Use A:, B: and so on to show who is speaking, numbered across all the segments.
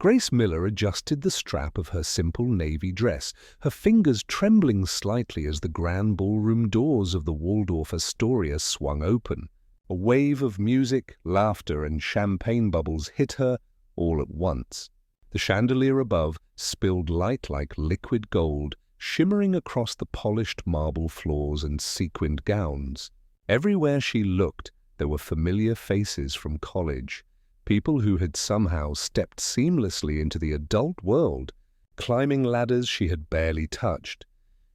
A: Grace Miller adjusted the strap of her simple navy dress, her fingers trembling slightly as the grand ballroom doors of the Waldorf Astoria swung open. A wave of music, laughter, and champagne bubbles hit her all at once. The chandelier above spilled light like liquid gold, shimmering across the polished marble floors and sequined gowns. Everywhere she looked, there were familiar faces from college, people who had somehow stepped seamlessly into the adult world, climbing ladders she had barely touched.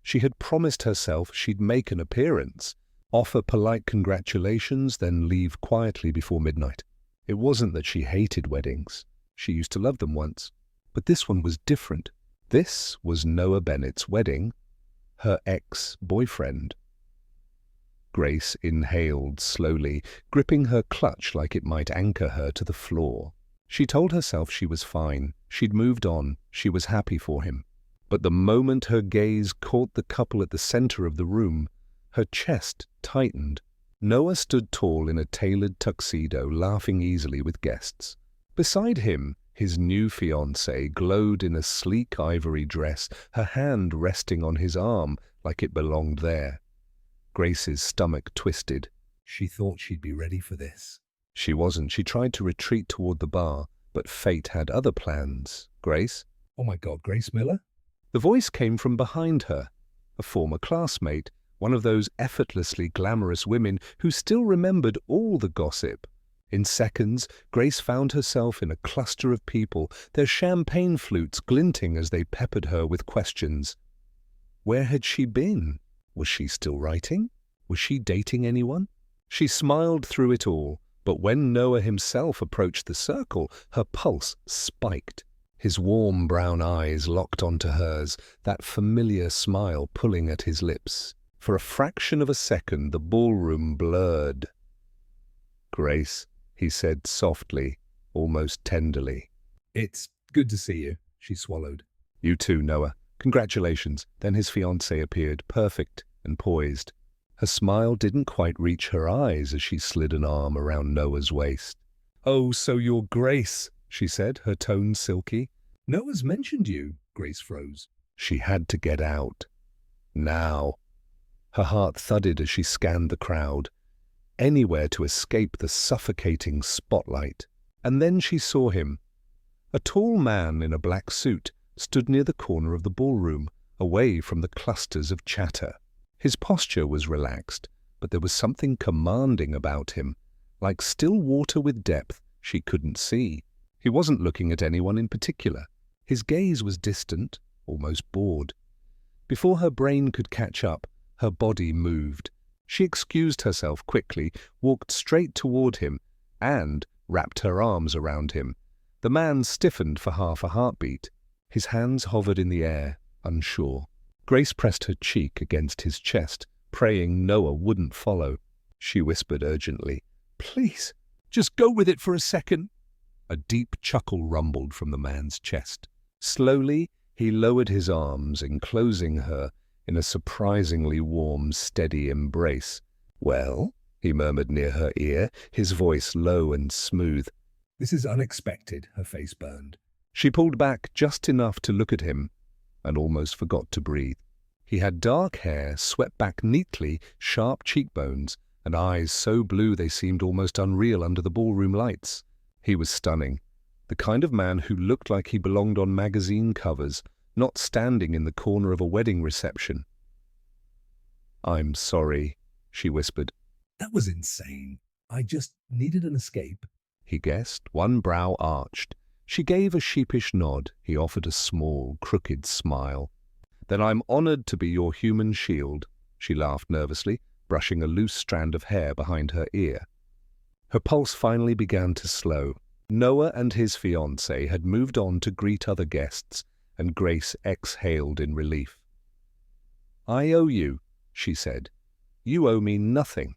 A: She had promised herself she'd make an appearance, offer polite congratulations, then leave quietly before midnight. It wasn't that she hated weddings. She used to love them once. But this one was different. This was Noah Bennett's wedding, her ex-boyfriend. Grace inhaled slowly, gripping her clutch like it might anchor her to the floor. She told herself she was fine, she'd moved on, she was happy for him. But the moment her gaze caught the couple at the center of the room, her chest tightened. Noah stood tall in a tailored tuxedo, laughing easily with guests. Beside him, his new fiancée glowed in a sleek ivory dress, her hand resting on his arm like it belonged there. Grace's stomach twisted. She thought she'd be ready for this. She wasn't. She tried to retreat toward the bar, but fate had other plans. Grace? Oh my God, Grace Miller? The voice came from behind her, a former classmate, one of those effortlessly glamorous women who still remembered all the gossip. In seconds, Grace found herself in a cluster of people, their champagne flutes glinting as they peppered her with questions. Where had she been? Was she still writing? Was she dating anyone? She smiled through it all, but when Noah himself approached the circle, her pulse spiked. His warm brown eyes locked onto hers, that familiar smile pulling at his lips. For a fraction of a second, the ballroom blurred. "Grace," he said softly, almost tenderly. "It's good to see you," she swallowed. "You too, Noah. Congratulations." Then his fiancée appeared, perfect and poised. Her smile didn't quite reach her eyes as she slid an arm around Noah's waist. "Oh, so you're Grace," she said, her tone silky. "Noah's mentioned you." Grace froze. She had to get out. Now. Her heart thudded as she scanned the crowd, anywhere to escape the suffocating spotlight. And then she saw him. A tall man in a black suit stood near the corner of the ballroom, away from the clusters of chatter. His posture was relaxed, but there was something commanding about him, like still water with depth she couldn't see. He wasn't looking at anyone in particular. His gaze was distant, almost bored. Before her brain could catch up, her body moved. She excused herself quickly, walked straight toward him, and wrapped her arms around him. The man stiffened for half a heartbeat. His hands hovered in the air, unsure. Grace pressed her cheek against his chest, praying Noah wouldn't follow. She whispered urgently, "Please, just go with it for a second." A deep chuckle rumbled from the man's chest. Slowly, he lowered his arms, enclosing her in a surprisingly warm, steady embrace. "Well?" he murmured near her ear, his voice low and smooth. "This is unexpected," her face burned. She pulled back just enough to look at him, and almost forgot to breathe. He had dark hair, swept back neatly, sharp cheekbones, and eyes so blue they seemed almost unreal under the ballroom lights. He was stunning, the kind of man who looked like he belonged on magazine covers, not standing in the corner of a wedding reception. "I'm sorry," she whispered. "That was insane. I just needed an escape," he guessed, one brow arched. She gave a sheepish nod. He offered a small, crooked smile. "Then I'm honored to be your human shield," she laughed nervously, brushing a loose strand of hair behind her ear. Her pulse finally began to slow. Noah and his fiancée had moved on to greet other guests, and Grace exhaled in relief. "I owe you," she said. "You owe me nothing."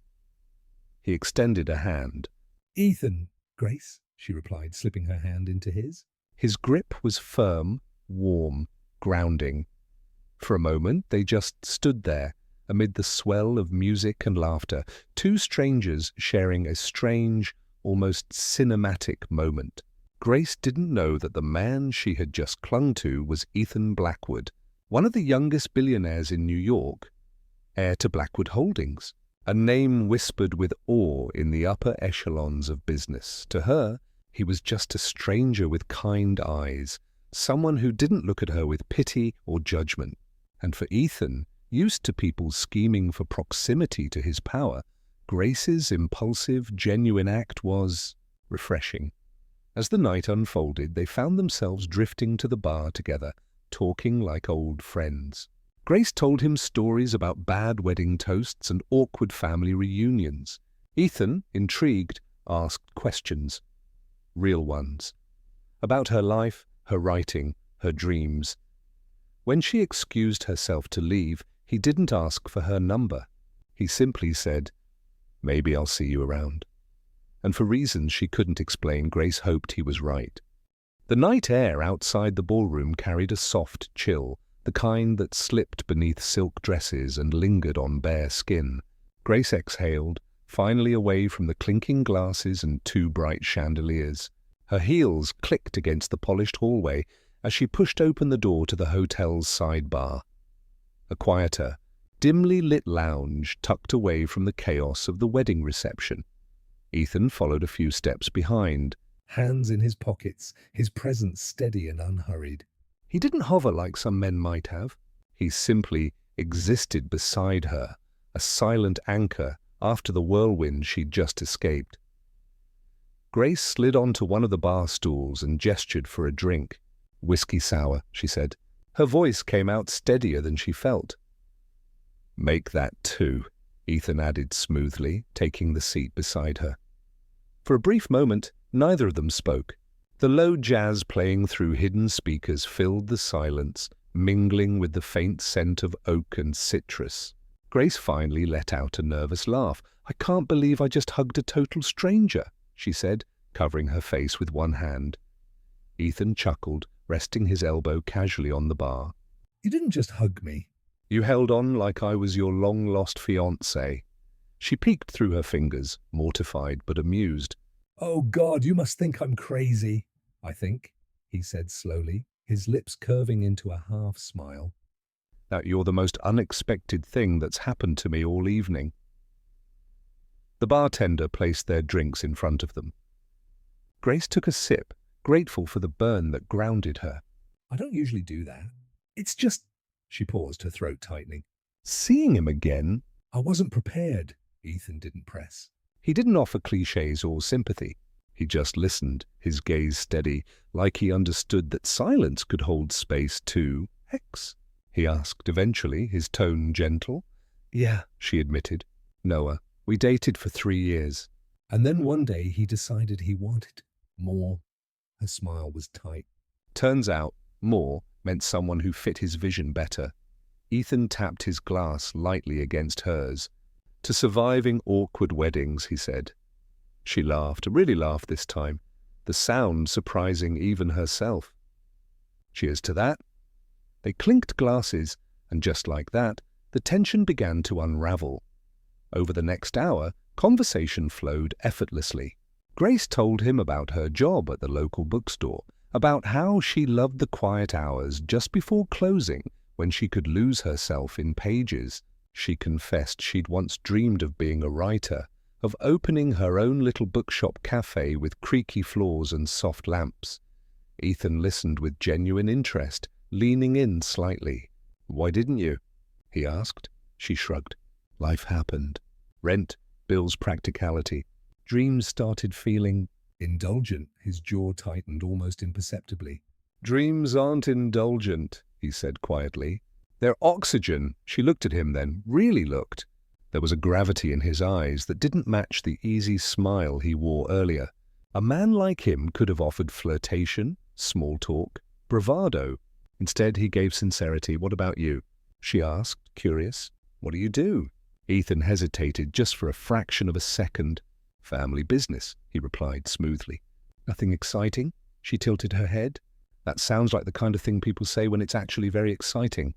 A: He extended a hand. "Ethan, Grace," she replied, slipping her hand into his. His grip was firm, warm, grounding. For a moment, they just stood there, amid the swell of music and laughter, two strangers sharing a strange, almost cinematic moment. Grace didn't know that the man she had just clung to was Ethan Blackwood, one of the youngest billionaires in New York, heir to Blackwood Holdings, a name whispered with awe in the upper echelons of business. To her, he was just a stranger with kind eyes, someone who didn't look at her with pity or judgment. And for Ethan, used to people scheming for proximity to his power, Grace's impulsive, genuine act was refreshing. As the night unfolded, they found themselves drifting to the bar together, talking like old friends. Grace told him stories about bad wedding toasts and awkward family reunions. Ethan, intrigued, asked questions, real ones, about her life, her writing, her dreams. When she excused herself to leave, he didn't ask for her number. He simply said, "Maybe I'll see you around." And for reasons she couldn't explain, Grace hoped he was right. The night air outside the ballroom carried a soft chill, the kind that slipped beneath silk dresses and lingered on bare skin. Grace exhaled, finally away from the clinking glasses and two bright chandeliers. Her heels clicked against the polished hallway as she pushed open the door to the hotel's side bar. A quieter, dimly lit lounge tucked away from the chaos of the wedding reception. Ethan followed a few steps behind, hands in his pockets, his presence steady and unhurried. He didn't hover like some men might have. He simply existed beside her, a silent anchor after the whirlwind she'd just escaped. Grace slid onto one of the bar stools and gestured for a drink. "Whiskey sour," she said. Her voice came out steadier than she felt. "Make that 2, Ethan added smoothly, taking the seat beside her. For a brief moment, neither of them spoke. The low jazz playing through hidden speakers filled the silence, mingling with the faint scent of oak and citrus. Grace finally let out a nervous laugh. "I can't believe I just hugged a total stranger," she said, covering her face with one hand. Ethan chuckled, resting his elbow casually on the bar. "You didn't just hug me. You held on like I was your long-lost fiancé." She peeked through her fingers, mortified but amused. "Oh God, you must think I'm crazy." "I think," he said slowly, his lips curving into a half-smile, "that you're the most unexpected thing that's happened to me all evening." The bartender placed their drinks in front of them. Grace took a sip, grateful for the burn that grounded her. "I don't usually do that. It's just—" She paused, her throat tightening. "Seeing him again?" "I wasn't prepared." Ethan didn't press. He didn't offer cliches or sympathy. He just listened, his gaze steady, like he understood that silence could hold space too. "Hex?" he asked eventually, his tone gentle. "Yeah," she admitted. "Noah, we dated for 3 years. And then one day he decided he wanted more." Her smile was tight. Turns out, more meant someone who fit his vision better. Ethan tapped his glass lightly against hers. "To surviving awkward weddings," he said. She laughed, really laughed this time, the sound surprising even herself. "Cheers to that." They clinked glasses, and just like that, the tension began to unravel. Over the next hour, conversation flowed effortlessly. Grace told him about her job at the local bookstore, about how she loved the quiet hours just before closing when she could lose herself in pages. She confessed she'd once dreamed of being a writer, of opening her own little bookshop cafe with creaky floors and soft lamps. Ethan listened with genuine interest, leaning in slightly. "Why didn't you?" he asked. She shrugged. "Life happened. Rent, bills, practicality." Dreams started feeling indulgent. His jaw tightened almost imperceptibly. "Dreams aren't indulgent," he said quietly. "They're oxygen." She looked at him then, really looked. There was a gravity in his eyes that didn't match the easy smile he wore earlier. A man like him could have offered flirtation, small talk, bravado. Instead, he gave sincerity. "What about you?" she asked, curious. "What do you do?" Ethan hesitated just for a fraction of a second. "Family business," he replied smoothly. "Nothing exciting?" She tilted her head. "That sounds like the kind of thing people say when it's actually very exciting."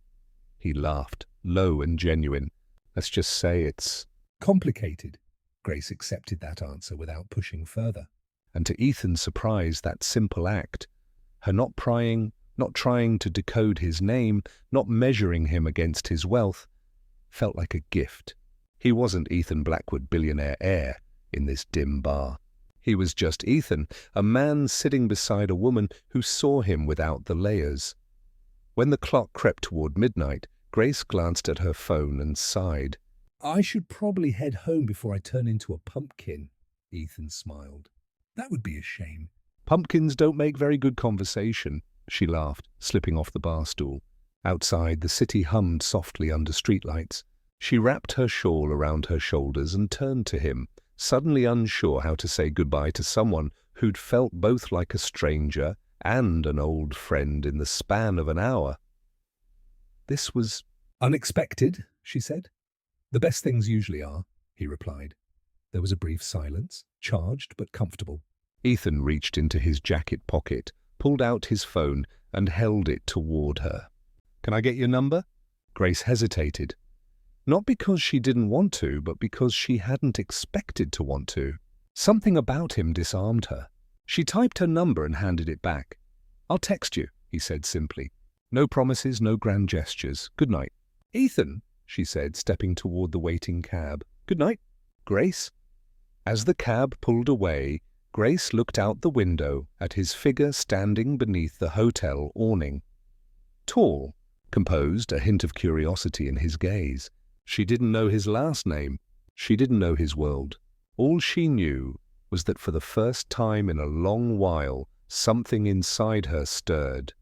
A: He laughed, low and genuine. "Let's just say it's complicated." Grace accepted that answer without pushing further. And to Ethan's surprise, that simple act, her not prying, not trying to decode his name, not measuring him against his wealth, felt like a gift. He wasn't Ethan Blackwood, billionaire heir, in this dim bar. He was just Ethan, a man sitting beside a woman who saw him without the layers. When the clock crept toward midnight, Grace glanced at her phone and sighed. "I should probably head home before I turn into a pumpkin," Ethan smiled. "That would be a shame." "Pumpkins don't make very good conversation," she laughed, slipping off the bar stool. Outside, the city hummed softly under streetlights. She wrapped her shawl around her shoulders and turned to him, suddenly unsure how to say goodbye to someone who'd felt both like a stranger and an old friend in the span of an hour. "This was unexpected," she said. "The best things usually are," he replied. There was a brief silence, charged but comfortable. Ethan reached into his jacket pocket, pulled out his phone, and held it toward her. "Can I get your number?" Grace hesitated. Not because she didn't want to, but because she hadn't expected to want to. Something about him disarmed her. She typed her number and handed it back. "I'll text you," he said simply. "No promises, no grand gestures. Good night." "Ethan," she said, stepping toward the waiting cab. "Good night, Grace." As the cab pulled away, Grace looked out the window at his figure standing beneath the hotel awning. Tall, composed, a hint of curiosity in his gaze. She didn't know his last name. She didn't know his world. All she knew was that for the first time in a long while, something inside her stirred.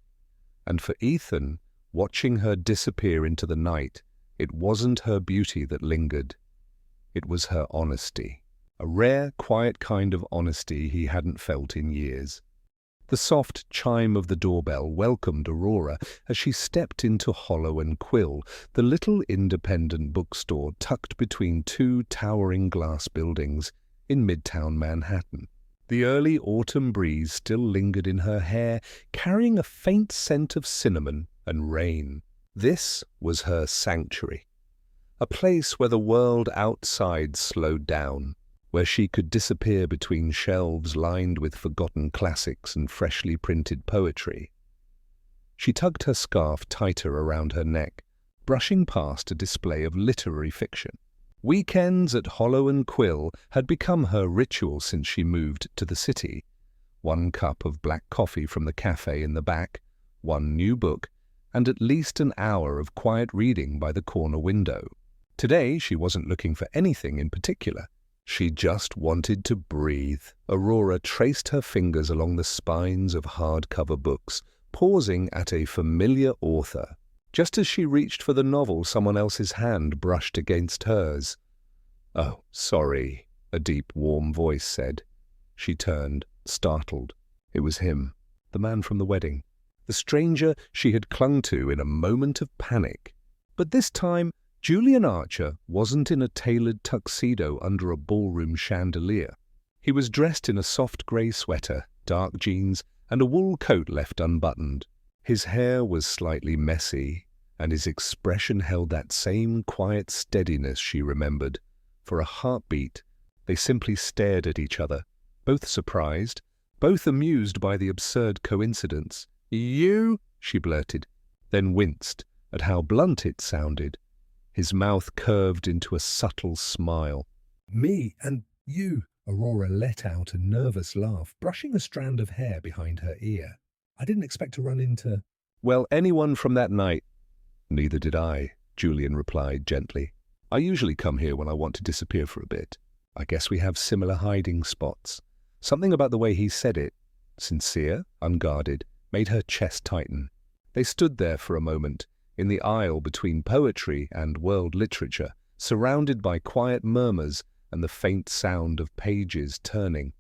A: And for Ethan, watching her disappear into the night, it wasn't her beauty that lingered. It was her honesty. A rare, quiet kind of honesty he hadn't felt in years. The soft chime of the doorbell welcomed Aurora as she stepped into Hollow and Quill, the little independent bookstore tucked between two towering glass buildings in Midtown Manhattan. The early autumn breeze still lingered in her hair, carrying a faint scent of cinnamon and rain. This was her sanctuary, a place where the world outside slowed down, where she could disappear between shelves lined with forgotten classics and freshly printed poetry. She tugged her scarf tighter around her neck, brushing past a display of literary fiction. Weekends at Hollow and Quill had become her ritual since she moved to the city. 1 cup of black coffee from the cafe in the back, 1 new book, and at least an hour of quiet reading by the corner window. Today she wasn't looking for anything in particular. She just wanted to breathe. Aurora traced her fingers along the spines of hardcover books, pausing at a familiar author. Just as she reached for the novel, someone else's hand brushed against hers. "Oh, sorry," a deep, warm voice said. She turned, startled. It was him, the man from the wedding, the stranger she had clung to in a moment of panic. But this time, Julian Archer wasn't in a tailored tuxedo under a ballroom chandelier. He was dressed in a soft grey sweater, dark jeans, and a wool coat left unbuttoned. His hair was slightly messy, and his expression held that same quiet steadiness she remembered. For a heartbeat, they simply stared at each other, both surprised, both amused by the absurd coincidence. "You?" she blurted, then winced at how blunt it sounded. His mouth curved into a subtle smile. "Me and you," Aurora let out a nervous laugh, brushing a strand of hair behind her ear. "I didn't expect to run into—" "Well, anyone from that night." "Neither did I," Julian replied gently. "I usually come here when I want to disappear for a bit. I guess we have similar hiding spots." Something about the way he said it, sincere, unguarded, made her chest tighten. They stood there for a moment, in the aisle between poetry and world literature, surrounded by quiet murmurs and the faint sound of pages turning.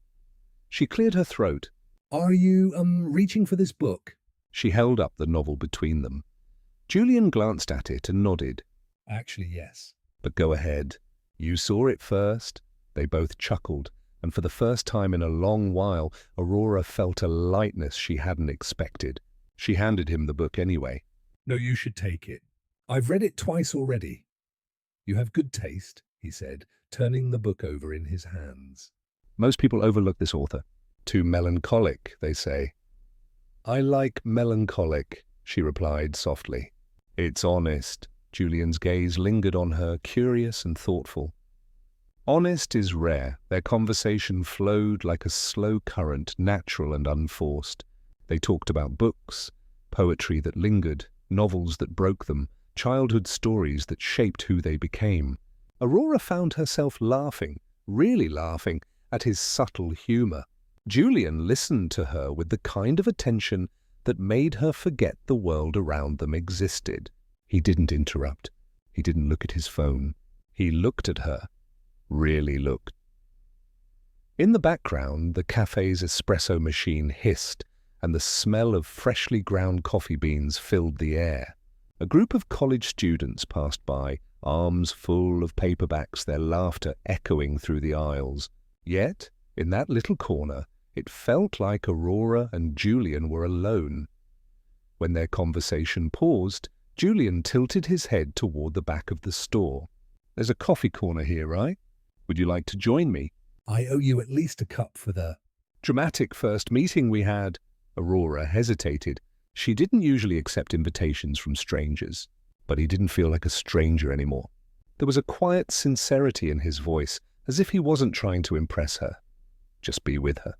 A: She cleared her throat. "Are you, reaching for this book?" She held up the novel between them. Julian glanced at it and nodded. "Actually, yes. But go ahead. You saw it first." They both chuckled, and for the first time in a long while, Aurora felt a lightness she hadn't expected. She handed him the book anyway. "No, you should take it. I've read it twice already." "You have good taste," he said, turning the book over in his hands. "Most people overlook this author. Too melancholic, they say. I like melancholic, she replied softly. It's honest. Julian's gaze lingered on her, curious and thoughtful. Honest is rare. Their conversation flowed like a slow current, natural and unforced. They talked about books, poetry that lingered, novels that broke them, childhood stories that shaped who they became. Aurora found herself laughing, really laughing, at his subtle humor. Julian listened to her with the kind of attention that made her forget the world around them existed. He didn't interrupt. He didn't look at his phone. He looked at her. Really looked. In the background, the cafe's espresso machine hissed, and the smell of freshly ground coffee beans filled the air. A group of college students passed by, arms full of paperbacks, their laughter echoing through the aisles. Yet, in that little corner, it felt like Aurora and Julian were alone. When their conversation paused, Julian tilted his head toward the back of the store. There's a coffee corner here, right? Would you like to join me? I owe you at least a cup for the dramatic first meeting we had. Aurora hesitated. She didn't usually accept invitations from strangers, but he didn't feel like a stranger anymore. There was a quiet sincerity in his voice, as if he wasn't trying to impress her. Just be with her.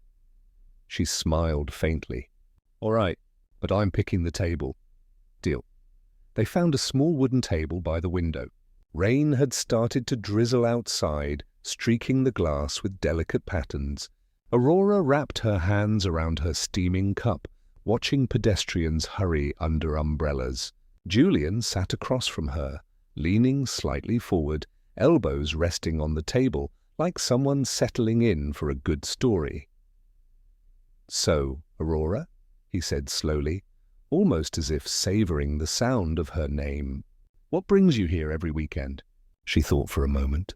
A: She smiled faintly. All right, but I'm picking the table. Deal. They found a small wooden table by the window. Rain had started to drizzle outside, streaking the glass with delicate patterns. Aurora wrapped her hands around her steaming cup, watching pedestrians hurry under umbrellas. Julian sat across from her, leaning slightly forward, elbows resting on the table, like someone settling in for a good story. So, Aurora, he said slowly, almost as if savoring the sound of her name. What brings you here every weekend? She thought for a moment.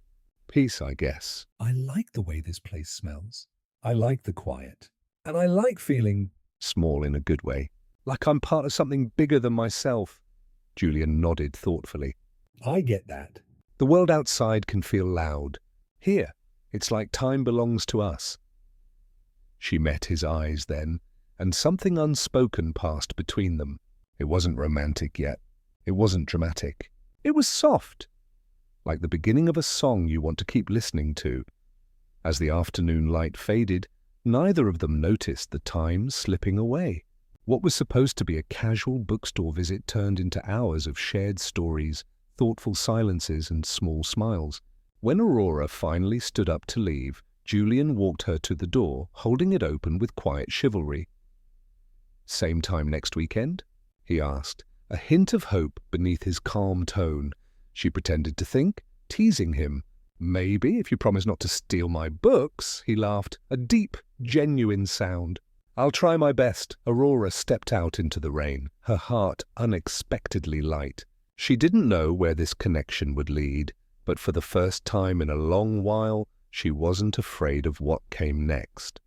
A: Peace, I guess. I like the way this place smells. I like the quiet. And I like feeling small in a good way, like I'm part of something bigger than myself. Julian nodded thoughtfully. I get that. The world outside can feel loud. Here, it's like time belongs to us. She met his eyes then, and something unspoken passed between them. It wasn't romantic yet. It wasn't dramatic. It was soft, like the beginning of a song you want to keep listening to. As the afternoon light faded, neither of them noticed the time slipping away. What was supposed to be a casual bookstore visit turned into hours of shared stories, thoughtful silences, and small smiles. When Aurora finally stood up to leave, Julian walked her to the door, holding it open with quiet chivalry. Same time next weekend? He asked, a hint of hope beneath his calm tone. She pretended to think, teasing him. Maybe, if you promise not to steal my books, he laughed, a deep, genuine sound. I'll try my best. Aurora stepped out into the rain, her heart unexpectedly light. She didn't know where this connection would lead, but for the first time in a long while, she wasn't afraid of what came next.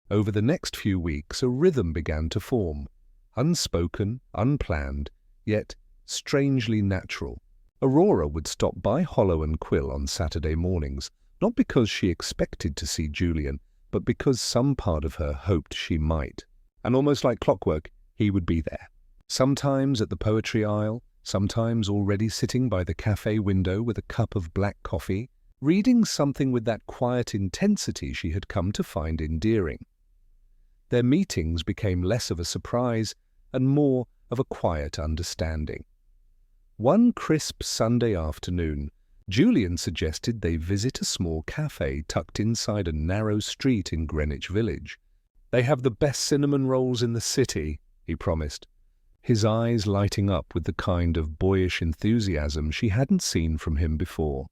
A: Over the next few weeks, a rhythm began to form. Unspoken, unplanned, yet strangely natural. Aurora would stop by Hollow & Quill on Saturday mornings, not because she expected to see Julian, but because some part of her hoped she might. And almost like clockwork, he would be there. Sometimes at the poetry aisle, sometimes already sitting by the cafe window with a cup of black coffee, reading something with that quiet intensity she had come to find endearing. Their meetings became less of a surprise and more of a quiet understanding. One crisp Sunday afternoon, Julian suggested they visit a small cafe tucked inside a narrow street in Greenwich Village. They have the best cinnamon rolls in the city, he promised, his eyes lighting up with the kind of boyish enthusiasm she hadn't seen from him before.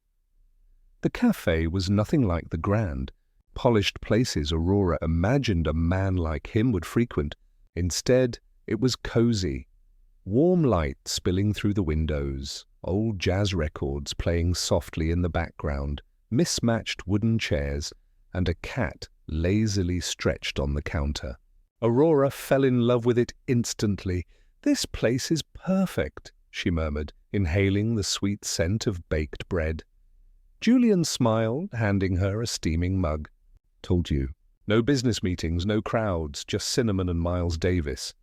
A: The cafe was nothing like the grand, polished places Aurora imagined a man like him would frequent. Instead, it was cozy. Warm light spilling through the windows, old jazz records playing softly in the background, mismatched wooden chairs, and a cat lazily stretched on the counter. Aurora fell in love with it instantly. This place is perfect, she murmured, inhaling the sweet scent of baked bread. Julian smiled, handing her a steaming mug. Told you, No business meetings, no crowds, just Cinnamon and Miles Davis.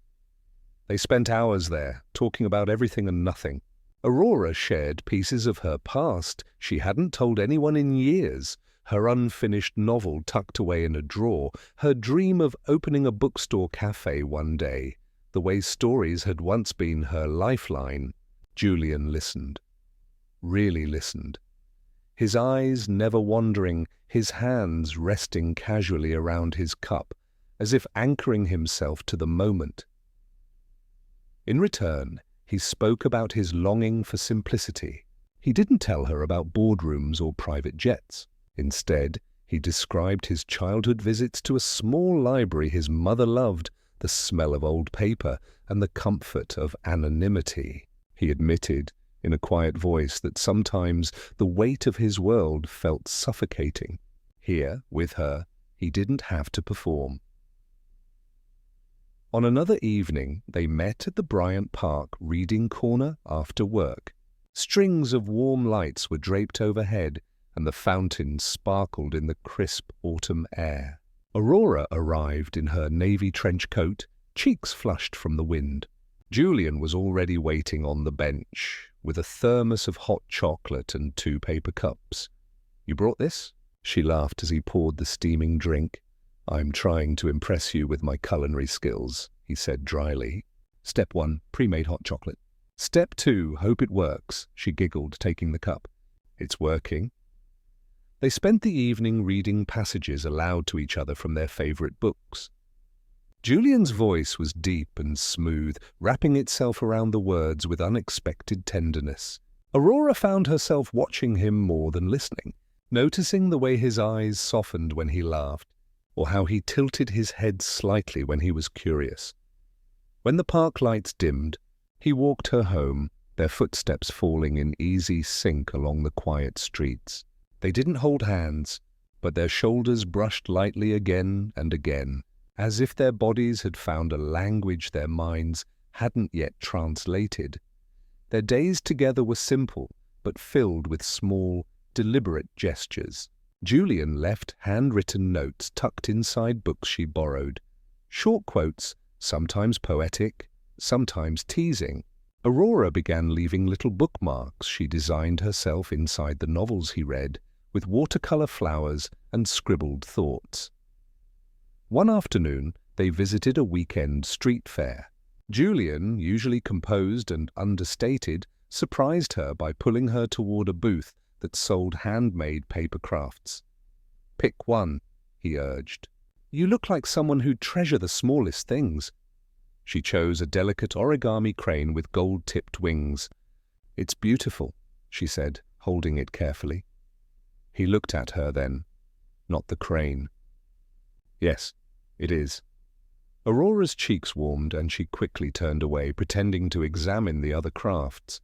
A: They spent hours there, talking about everything and nothing. Aurora shared pieces of her past she hadn't told anyone in years, her unfinished novel tucked away in a drawer, her dream of opening a bookstore cafe one day, the way stories had once been her lifeline. Julian listened. Really listened. His eyes never wandering, his hands resting casually around his cup, as if anchoring himself to the moment. In return, he spoke about his longing for simplicity. He didn't tell her about boardrooms or private jets. Instead, he described his childhood visits to a small library his mother loved, the smell of old paper and the comfort of anonymity. He admitted, in a quiet voice, that sometimes the weight of his world felt suffocating. Here, with her, he didn't have to perform. On another evening, they met at the Bryant Park reading corner after work. Strings of warm lights were draped overhead, and the fountain sparkled in the crisp autumn air. Aurora arrived in her navy trench coat, cheeks flushed from the wind. Julian was already waiting on the bench, with a thermos of hot chocolate and 2 paper cups. "You brought this?" She laughed as he poured the steaming drink. "I'm trying to impress you with my culinary skills," he said dryly. "Step 1, pre-made hot chocolate. Step 2, hope it works," she giggled, taking the cup. "It's working." They spent the evening reading passages aloud to each other from their favorite books. Julian's voice was deep and smooth, wrapping itself around the words with unexpected tenderness. Aurora found herself watching him more than listening, noticing the way his eyes softened when he laughed, or how he tilted his head slightly when he was curious. When the park lights dimmed, he walked her home, their footsteps falling in easy sync along the quiet streets. They didn't hold hands, but their shoulders brushed lightly again and again, as if their bodies had found a language their minds hadn't yet translated. Their days together were simple, but filled with small, deliberate gestures. Julian left handwritten notes tucked inside books she borrowed. Short quotes, sometimes poetic, sometimes teasing. Aurora began leaving little bookmarks she designed herself inside the novels he read, with watercolor flowers and scribbled thoughts. One afternoon, they visited a weekend street fair. Julian, usually composed and understated, surprised her by pulling her toward a booth that sold handmade paper crafts. "Pick one," he urged. "You look like someone who'd treasure the smallest things." She chose a delicate origami crane with gold-tipped wings. "It's beautiful," she said, holding it carefully. He looked at her then, not the crane. "Yes, it is." Aurora's cheeks warmed and she quickly turned away, pretending to examine the other crafts.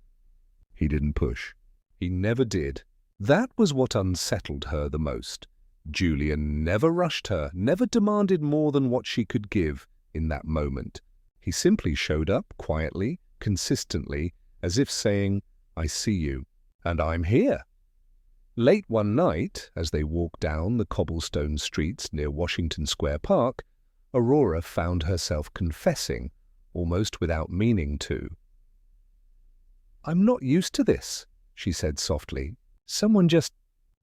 A: He didn't push. He never did. That was what unsettled her the most. Julian never rushed her, never demanded more than what she could give in that moment. He simply showed up quietly, consistently, as if saying, "I see you, and I'm here." Late one night, as they walked down the cobblestone streets near Washington Square Park, Aurora found herself confessing, almost without meaning to. "I'm not used to this," she said softly. "Someone just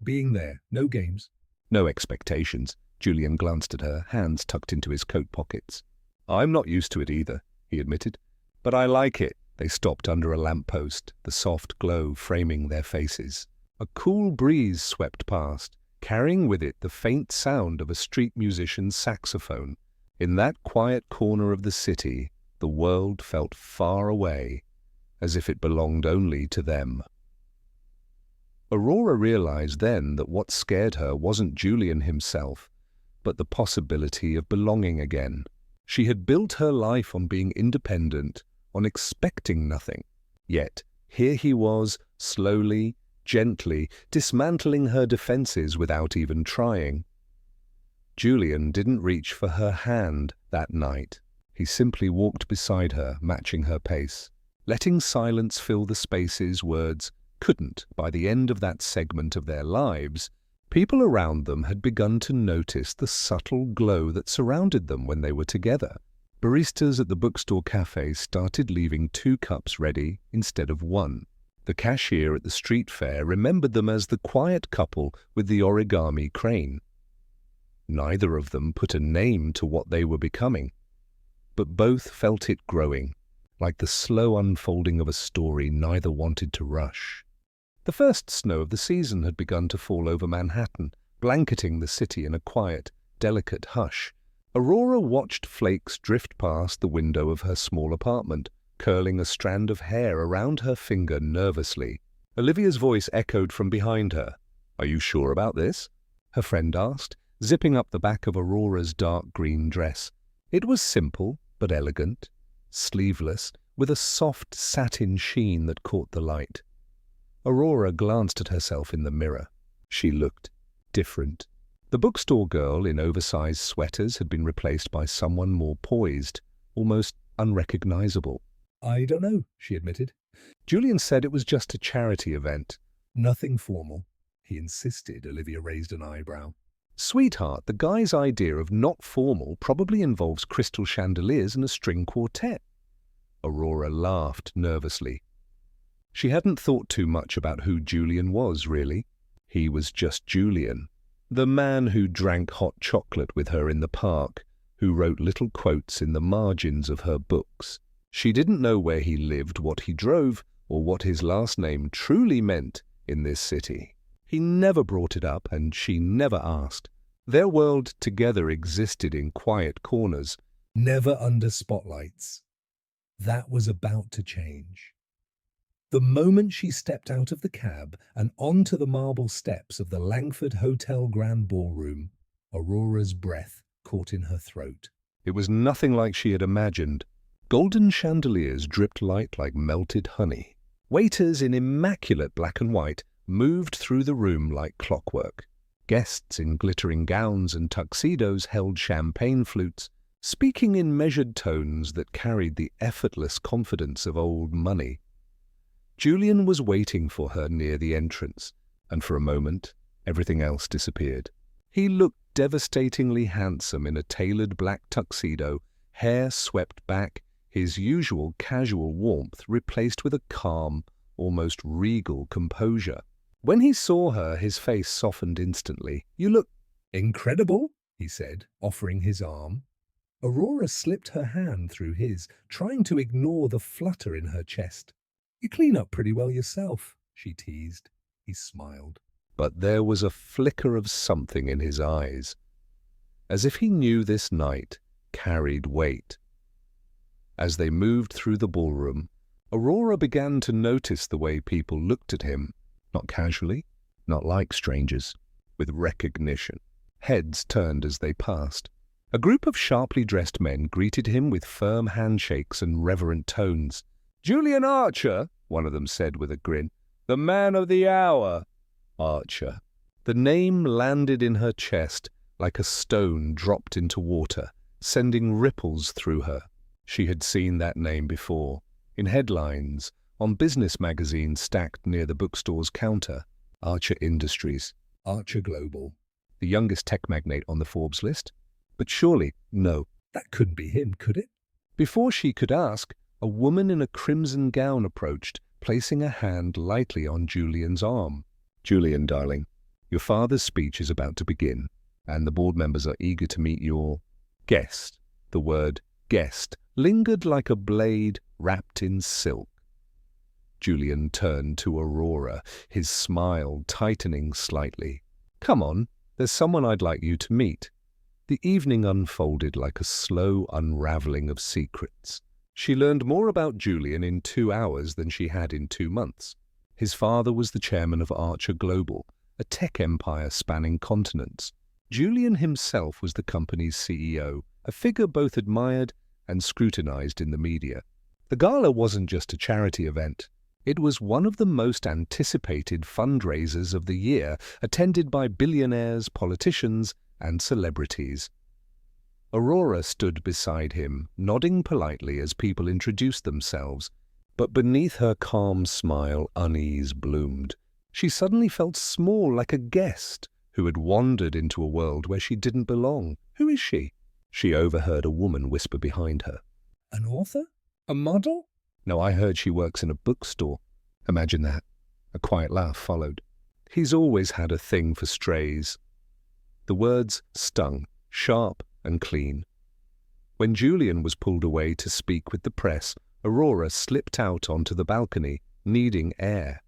A: being there, no games." "No expectations." Julian glanced at her, hands tucked into his coat pockets. "I'm not used to it either," he admitted. "But I like it." They stopped under a lamppost, the soft glow framing their faces. A cool breeze swept past, carrying with it the faint sound of a street musician's saxophone. In that quiet corner of the city, the world felt far away, as if it belonged only to them. Aurora realized then that what scared her wasn't Julian himself, but the possibility of belonging again. She had built her life on being independent, on expecting nothing. Yet here he was, slowly, gently, dismantling her defenses without even trying. Julian didn't reach for her hand that night. He simply walked beside her, matching her pace, letting silence fill the spaces words couldn't. By the end of that segment of their lives, People around them had begun to notice the subtle glow that surrounded them when they were together. Baristas at the bookstore cafes started leaving 2 cups ready instead of 1. The cashier at the street fair remembered them as the quiet couple with the origami crane. Neither of them put a name to what they were becoming, but both felt it growing, like the slow unfolding of a story neither wanted to rush. The first snow of the season had begun to fall over Manhattan, blanketing the city in a quiet, delicate hush. Aurora watched flakes drift past the window of her small apartment, curling a strand of hair around her finger nervously. Olivia's voice echoed from behind her. "Are you sure about this?" her friend asked, zipping up the back of Aurora's dark green dress. It was simple but elegant, sleeveless, with a soft satin sheen that caught the light. Aurora glanced at herself in the mirror. She looked different. The bookstore girl in oversized sweaters had been replaced by someone more poised, almost unrecognizable. "I don't know," she admitted. Julian said it was just a charity event. "Nothing formal," he insisted. Olivia raised an eyebrow. "Sweetheart, the guy's idea of not formal probably involves crystal chandeliers and a string quartet." Aurora laughed nervously. She hadn't thought too much about who Julian was, really. He was just Julian, the man who drank hot chocolate with her in the park, who wrote little quotes in the margins of her books. She didn't know where he lived, what he drove, or what his last name truly meant in this city. He never brought it up, and she never asked. Their world together existed in quiet corners, never under spotlights. That was about to change. The moment she stepped out of the cab and onto the marble steps of the Langford Hotel Grand Ballroom, Aurora's breath caught in her throat. It was nothing like she had imagined. Golden chandeliers dripped light like melted honey. Waiters in immaculate black and white moved through the room like clockwork. Guests in glittering gowns and tuxedos held champagne flutes, speaking in measured tones that carried the effortless confidence of old money. Julian was waiting for her near the entrance, and for a moment, everything else disappeared. He looked devastatingly handsome in a tailored black tuxedo, hair swept back, his usual casual warmth replaced with a calm, almost regal composure. When he saw her, his face softened instantly. "You look incredible," he said, offering his arm. Aurora slipped her hand through his, trying to ignore the flutter in her chest. "You clean up pretty well yourself," she teased. He smiled. But there was a flicker of something in his eyes, as if he knew this night carried weight. As they moved through the ballroom, Aurora began to notice the way people looked at him, not casually, not like strangers, with recognition. Heads turned as they passed. A group of sharply dressed men greeted him with firm handshakes and reverent tones. "Julian Archer," one of them said with a grin. "The man of the hour." Archer. The name landed in her chest like a stone dropped into water, sending ripples through her. She had seen that name before, in headlines, on business magazines stacked near the bookstore's counter. Archer Industries, Archer Global, the youngest tech magnate on the Forbes list. But surely, no, that couldn't be him, could it? Before she could ask, a woman in a crimson gown approached, placing a hand lightly on Julian's arm. "Julian, darling, your father's speech is about to begin, and the board members are eager to meet your guest." The word guest lingered like a blade wrapped in silk. Julian turned to Aurora, his smile tightening slightly. "Come on, there's someone I'd like you to meet." The evening unfolded like a slow unraveling of secrets. She learned more about Julian in 2 hours than she had in 2 months. His father was the chairman of Archer Global, a tech empire spanning continents. Julian himself was the company's CEO, a figure both admired and scrutinized in the media. The gala wasn't just a charity event. It was one of the most anticipated fundraisers of the year, attended by billionaires, politicians, and celebrities. Aurora stood beside him, nodding politely as people introduced themselves, but beneath her calm smile unease bloomed. She suddenly felt small, like a guest, who had wandered into a world where she didn't belong. Who is she? She overheard a woman whisper behind her.
B: An author? A model?
A: No, I heard she works in a bookstore. Imagine that. A quiet laugh followed. He's always had a thing for strays. The words stung, sharp and clean. When Julian was pulled away to speak with the press, Aurora slipped out onto the balcony, needing air.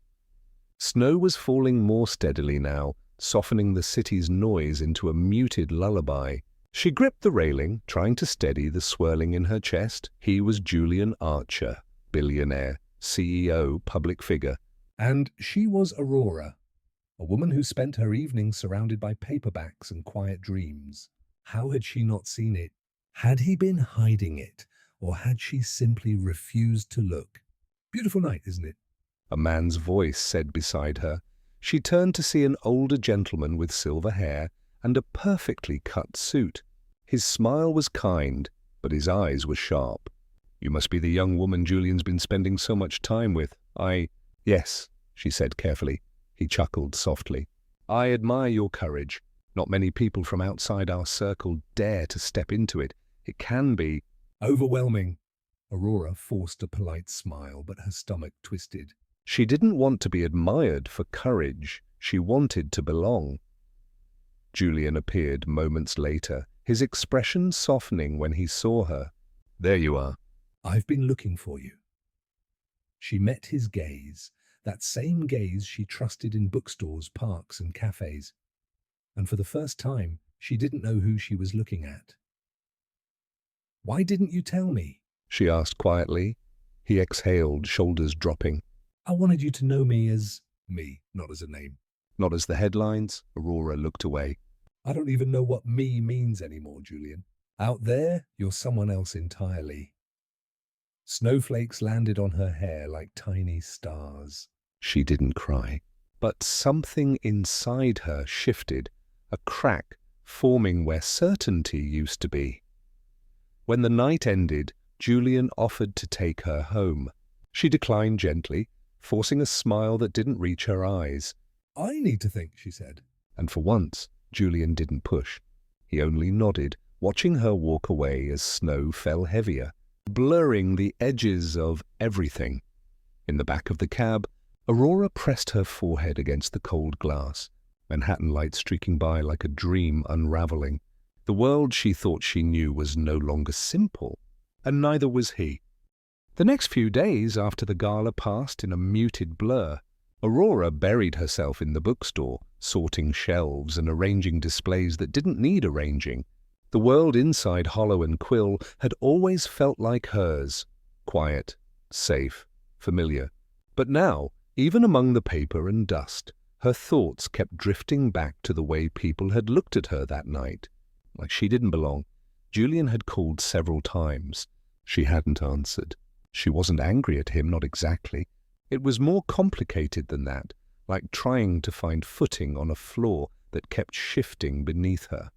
A: Snow was falling more steadily now, softening the city's noise into a muted lullaby. She gripped the railing, trying to steady the swirling in her chest. He was Julian Archer, billionaire, CEO, public figure.
B: And she was Aurora, a woman who spent her evenings surrounded by paperbacks and quiet dreams. How had she not seen it? Had he been hiding it, or had she simply refused to look? Beautiful night, isn't it?
A: A man's voice said beside her. She turned to see an older gentleman with silver hair and a perfectly cut suit. His smile was kind, but his eyes were sharp. You must be the young woman Julian's been spending so much time with. Yes, she said carefully. He chuckled softly. I admire your courage. Not many people from outside our circle dare to step into it. It can be
B: overwhelming. Aurora forced a polite smile, but her stomach twisted.
A: She didn't want to be admired for courage. She wanted to belong. Julian appeared moments later, his expression softening when he saw her. There you are.
B: I've been looking for you. She met his gaze, that same gaze she trusted in bookstores, parks, and cafes. And for the first time, she didn't know who she was looking at. Why didn't you tell me?
A: She asked quietly. He exhaled, shoulders dropping.
B: I wanted you to know me as me, not as a name.
A: Not as the headlines? Aurora looked away.
B: I don't even know what me means anymore, Julian. Out there, you're someone else entirely. Snowflakes landed on her hair like tiny stars.
A: She didn't cry, but something inside her shifted, a crack forming where certainty used to be. When the night ended, Julian offered to take her home. She declined gently, forcing a smile that didn't reach her eyes.
B: I need to think, she said.
A: And for once, Julian didn't push. He only nodded, watching her walk away as snow fell heavier, blurring the edges of everything. In the back of the cab, Aurora pressed her forehead against the cold glass, Manhattan light streaking by like a dream unraveling. The world she thought she knew was no longer simple, and neither was he. The next few days after the gala passed in a muted blur. Aurora buried herself in the bookstore, sorting shelves and arranging displays that didn't need arranging. The world inside Hollow and Quill had always felt like hers, quiet, safe, familiar. But now, even among the paper and dust, her thoughts kept drifting back to the way people had looked at her that night. Like she didn't belong. Julian had called several times. She hadn't answered. She wasn't angry at him, not exactly. It was more complicated than that, like trying to find footing on a floor that kept shifting beneath her.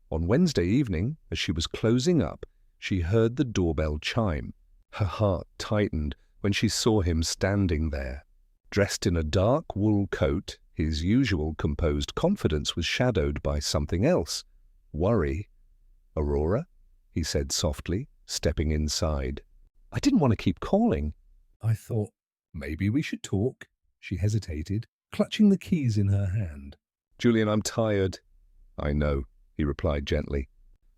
A: On Wednesday evening, as she was closing up, she heard the doorbell chime. Her heart tightened when she saw him standing there. Dressed in a dark wool coat, his usual composed confidence was shadowed by something else. Worry. "Aurora?" he said softly, stepping inside. "I didn't want to keep calling."
B: I thought, maybe we should talk. She hesitated, clutching the keys in her hand.
A: "Julian, I'm tired." "I know," he replied gently.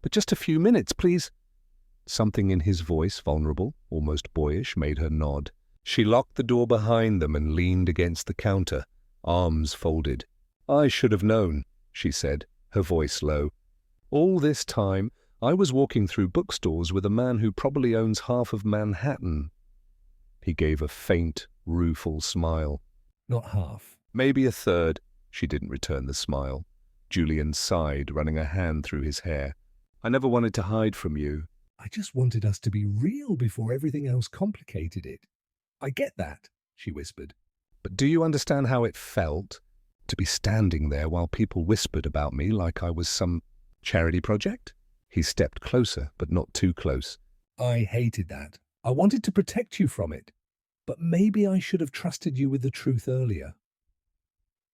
A: "But just a few minutes, please." Something in his voice, vulnerable, almost boyish, made her nod. She locked the door behind them and leaned against the counter, arms folded. "I should have known," she said, her voice low. "All this time, I was walking through bookstores with a man who probably owns half of Manhattan." He gave a faint, rueful smile.
B: Not half.
A: "Maybe a third." She didn't return the smile. Julian sighed, running a hand through his hair. "I never wanted to hide from you."
B: I just wanted us to be real before everything else complicated it. I get that, she whispered.
A: "But do you understand how it felt to be standing there while people whispered about me like I was some charity project?" He stepped closer, but not too close.
B: I hated that. I wanted to protect you from it. But maybe I should have trusted you with the truth earlier.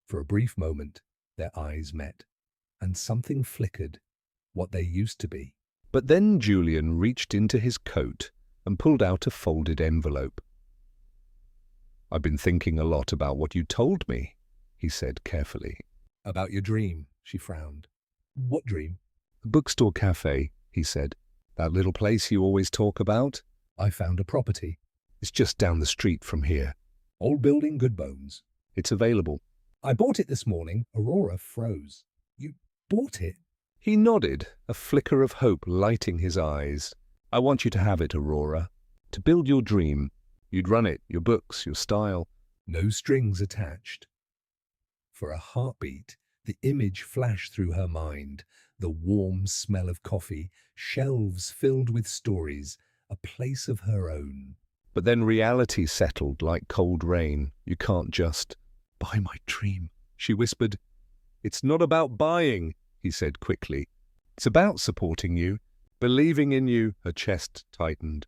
B: For a brief moment, Their eyes met, and something flickered, what they used to be.
A: But then Julian reached into his coat and pulled out a folded envelope. "I've been thinking a lot about what you told me," he said carefully.
B: About your dream, she frowned. What dream?
A: "The bookstore cafe," he said. "That little place you always talk about?
B: I found a property.
A: It's just down the street from here.
B: Old building, good bones.
A: It's available."
B: I bought it this morning. Aurora froze. You bought it?
A: He nodded, a flicker of hope lighting his eyes. "I want you to have it, Aurora. To build your dream. You'd run it, your books, your style."
B: No strings attached. For a heartbeat, the image flashed through her mind. The warm smell of coffee, shelves filled with stories, a place of her own.
A: But then reality settled like cold rain. "You can't just buy my dream," she whispered. "It's not about buying," he said quickly. "It's about supporting you, believing in you." Her chest tightened.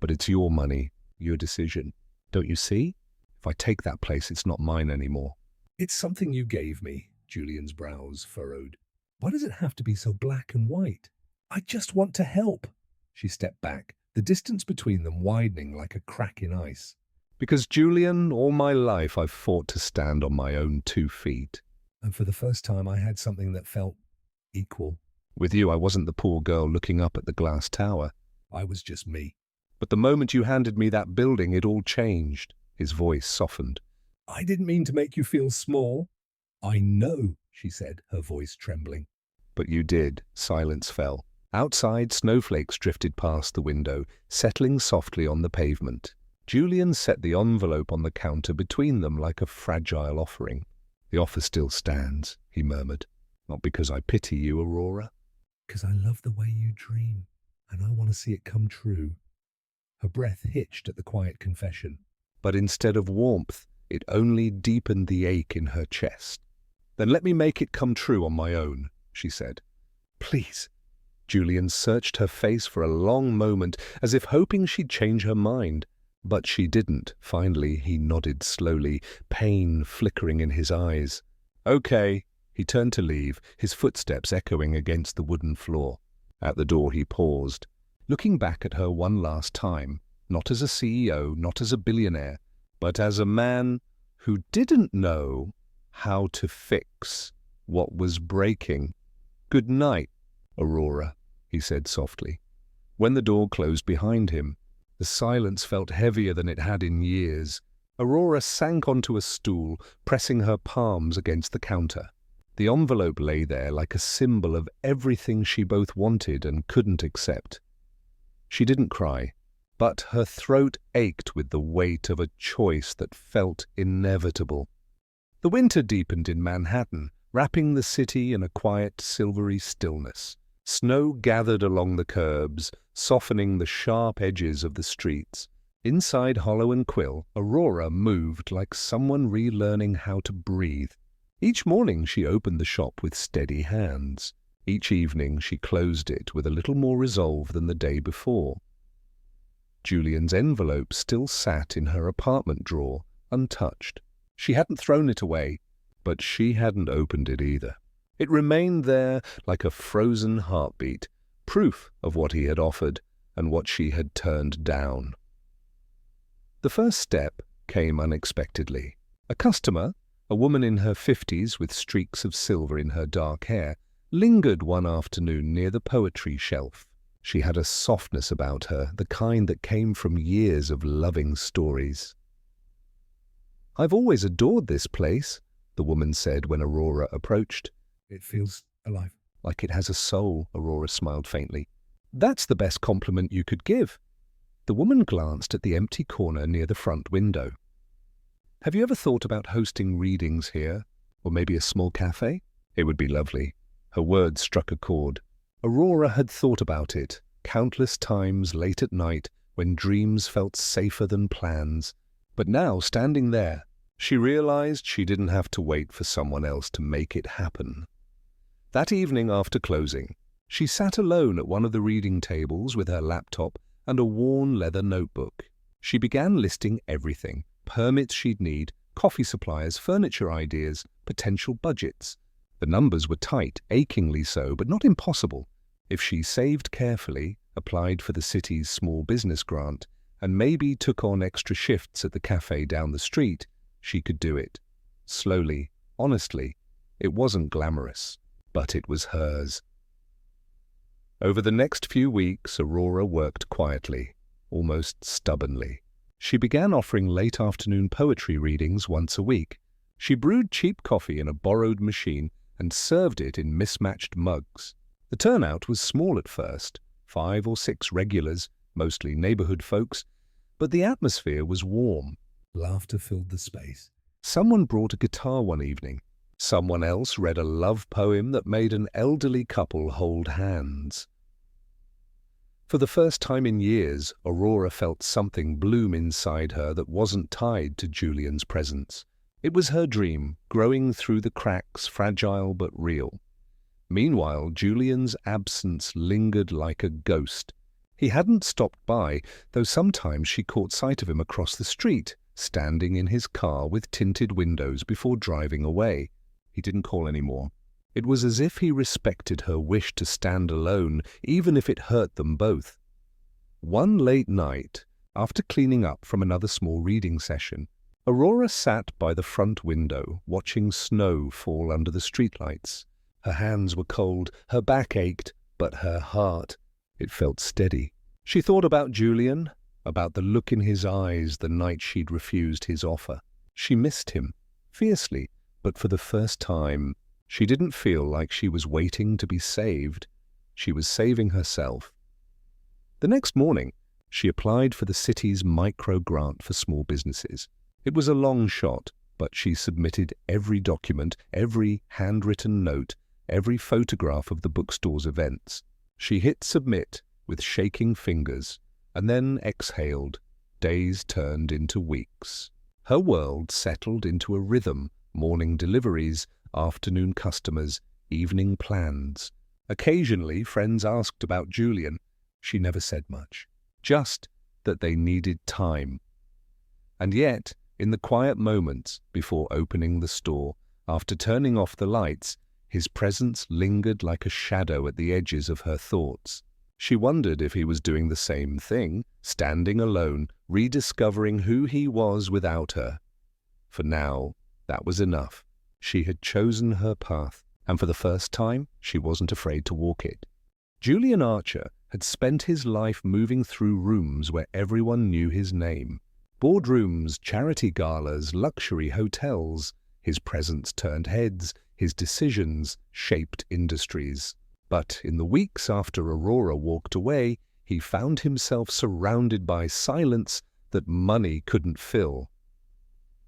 A: "But it's your money, your decision. Don't you see? If I take that place, it's not mine anymore."
B: It's something you gave me, Julian's brows furrowed. Why does it have to be so black and white? I just want to help. She stepped back, the distance between them widening like a crack in ice.
A: "Because, Julian, all my life I've fought to stand on my own 2 feet.
B: And for the first time I had something that felt equal.
A: With you, I wasn't the poor girl looking up at the glass tower.
B: I was just me.
A: But the moment you handed me that building, it all changed." His voice softened.
B: I didn't mean to make you feel small. I know, she said, her voice trembling.
A: "But you did." Silence fell. Outside, snowflakes drifted past the window, settling softly on the pavement. Julian set the envelope on the counter between them like a fragile offering. "The offer still stands," he murmured. "Not because I pity you, Aurora."
B: "Because I love the way you dream, and I want to see it come true." Her breath hitched at the quiet confession.
A: But instead of warmth, it only deepened the ache in her chest. "Then let me make it come true on my own," she said. "Please." Julian searched her face for a long moment, as if hoping she'd change her mind. But she didn't. Finally, he nodded slowly, pain flickering in his eyes. "Okay." He turned to leave, his footsteps echoing against the wooden floor. At the door he paused, looking back at her one last time, not as a CEO, not as a billionaire, but as a man who didn't know how to fix what was breaking. "Good night, Aurora," he said softly. When the door closed behind him, the silence felt heavier than it had in years. Aurora sank onto a stool, pressing her palms against the counter. The envelope lay there like a symbol of everything she both wanted and couldn't accept. She didn't cry, but her throat ached with the weight of a choice that felt inevitable. The winter deepened in Manhattan, wrapping the city in a quiet, silvery stillness. Snow gathered along the curbs, softening the sharp edges of the streets. Inside Hollow and Quill, Aurora moved like someone relearning how to breathe. Each morning she opened the shop with steady hands. Each evening she closed it with a little more resolve than the day before. Julian's envelope still sat in her apartment drawer, untouched. She hadn't thrown it away, but she hadn't opened it either. It remained there like a frozen heartbeat, proof of what he had offered and what she had turned down. The first step came unexpectedly. A customer, a woman in her 50s with streaks of silver in her dark hair, lingered one afternoon near the poetry shelf. She had a softness about her, the kind that came from years of loving stories. "I've always adored this place," the woman said when Aurora approached.
B: "It feels alive."
A: "Like it has a soul," Aurora smiled faintly. "That's the best compliment you could give." The woman glanced at the empty corner near the front window. "Have you ever thought about hosting readings here? Or maybe a small cafe? It would be lovely." Her words struck a chord. Aurora had thought about it countless times late at night when dreams felt safer than plans. But now, standing there, she realized she didn't have to wait for someone else to make it happen. That evening after closing, she sat alone at one of the reading tables with her laptop and a worn leather notebook. She began listing everything: permits she'd need, coffee suppliers, furniture ideas, potential budgets. The numbers were tight, achingly so, but not impossible. If she saved carefully, applied for the city's small business grant, and maybe took on extra shifts at the cafe down the street, she could do it. Slowly, honestly. It wasn't glamorous, but it was hers. Over the next few weeks, Aurora worked quietly, almost stubbornly. She began offering late afternoon poetry readings once a week. She brewed cheap coffee in a borrowed machine and served it in mismatched mugs. The turnout was small at first, 5 or 6 regulars, mostly neighborhood folks, but the atmosphere was warm.
B: Laughter filled the space.
A: Someone brought a guitar one evening. Someone else read a love poem that made an elderly couple hold hands. For the first time in years, Aurora felt something bloom inside her that wasn't tied to Julian's presence. It was her dream, growing through the cracks, fragile but real. Meanwhile, Julian's absence lingered like a ghost. He hadn't stopped by, though sometimes she caught sight of him across the street, standing in his car with tinted windows before driving away. He didn't call anymore. It was as if he respected her wish to stand alone, even if it hurt them both. One late night, after cleaning up from another small reading session, Aurora sat by the front window, watching snow fall under the streetlights. Her hands were cold, her back ached, but her heart, it felt steady. She thought about Julian, about the look in his eyes the night she'd refused his offer. She missed him, fiercely, but for the first time, she didn't feel like she was waiting to be saved. She was saving herself. The next morning, she applied for the city's micro-grant for small businesses. It was a long shot, but she submitted every document, every handwritten note, every photograph of the bookstore's events. She hit submit with shaking fingers, and then exhaled. Days turned into weeks. Her world settled into a rhythm, morning deliveries, afternoon customers, evening plans. Occasionally, friends asked about Julian. She never said much, just that they needed time. And yet, in the quiet moments before opening the store, after turning off the lights, his presence lingered like a shadow at the edges of her thoughts. She wondered if he was doing the same thing, standing alone, rediscovering who he was without her. For now, that was enough. She had chosen her path, and for the first time, she wasn't afraid to walk it. Julian Archer had spent his life moving through rooms where everyone knew his name. Boardrooms, charity galas, luxury hotels. His presence turned heads, his decisions shaped industries. But in the weeks after Aurora walked away, he found himself surrounded by silence that money couldn't fill.